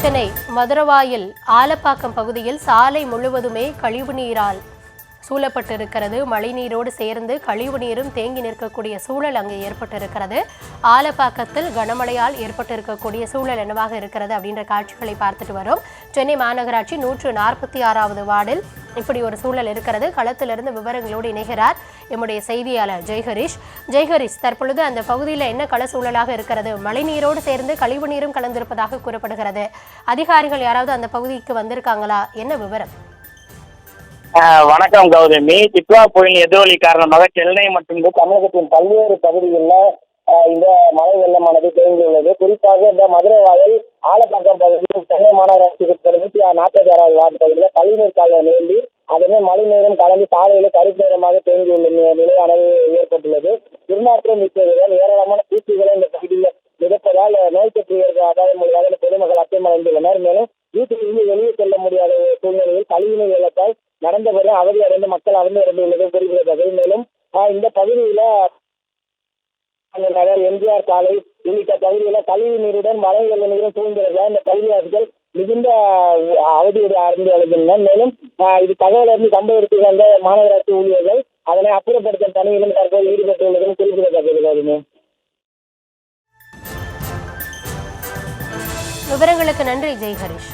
சென்னை மதுரவாயல் ஆலப்பாக்கம் பகுதியில் சாலை முழுவதுமே கழிவுநீரால் சூழப்பட்டிருக்கிறது. மழைநீரோடு சேர்ந்து கழிவு நீரும் தேங்கி நிற்கக்கூடிய சூழல் அங்கே ஏற்பட்டிருக்கிறது. ஆலப்பாக்கத்தில் கனமழையால் ஏற்பட்டிருக்கக்கூடிய சூழல் என்னவாக இருக்கிறது அப்படின்ற காட்சிகளை பார்த்துட்டு வரும். சென்னை மாநகராட்சி 146வது வார்டில் இப்படி ஒரு சூழல் இருக்கிறது. களத்திலிருந்து விவரங்களோடு இணைகிறார் எம்முடைய செய்தியாளர் ஜெய்ஹரிஷ். ஜெய்ஹரிஷ், தற்பொழுது அந்த பகுதியில் என்ன கள சூழலாக இருக்கிறது? மழைநீரோடு சேர்ந்து கழிவு நீரும் கலந்திருப்பதாக கூறப்படுகிறது. அதிகாரிகள் யாராவது அந்த பகுதிக்கு வந்திருக்காங்களா? என்ன விவரம்? வணக்கம் கௌதமி. டிட்வா புயல் எதிரொலி காரணமாக சென்னை மற்றும் தமிழகத்தின் பல்வேறு பகுதிகளில் இந்த மழை வெள்ளமானது தேங்கியுள்ளது. குறிப்பாக இந்த மதுரை வாயில் ஆலப்பாக்கம் பகுதியில் சென்னை மாநகராட்சிக்கு 146வது வார்டு பகுதியில் கழிவுநீர் கால்வாய் நிரம்பி அதனை மழை நீரும் கலந்து சாலையில் கருப்பு நிறமாக தேங்கியுள்ள நிலையானது ஏற்பட்டுள்ளது. திருநாட்டம் மிக்கதுடன் ஏராளமான பூச்சிகளை இந்த பகுதியில் மிதப்பதால் நோய் தொற்று அபாயம் உள்ளதாக பொதுமக்கள் அச்சமடைந்துள்ளனர். மேலும் வீட்டிலிருந்து வெளியே செல்ல முடியாத சூழ்நிலையில் கழிவுநீர் வெள்ளத்தால் நடந்தபடி அவதி அடைந்து மக்கள் இறந்துள்ளது குறிப்பிடத்தக்கது. மேலும் இந்த பகுதியில நகர், எம்ஜிஆர் சாலை உள்ளிட்ட பகுதியில கழிவு நீருடன் மழை வெள்ள நீரும் சூழ்ந்திருந்தால் இந்த பகுதிவாசிகள் மிகுந்த அவதியோடு அறிந்து வருகின்றனர். மேலும் இது தகவலிருந்து சம்பவ இடத்துக்கு வந்த மாநகராட்சி ஊழியர்கள் அதனை அப்புறப்படுத்தும் பணியிலும் தற்போது ஈடுபட்டுள்ளதும் குறிப்பிடத்தக்கது. விவரங்களுக்கு நன்றி ஜெய்ஹரிஷ்.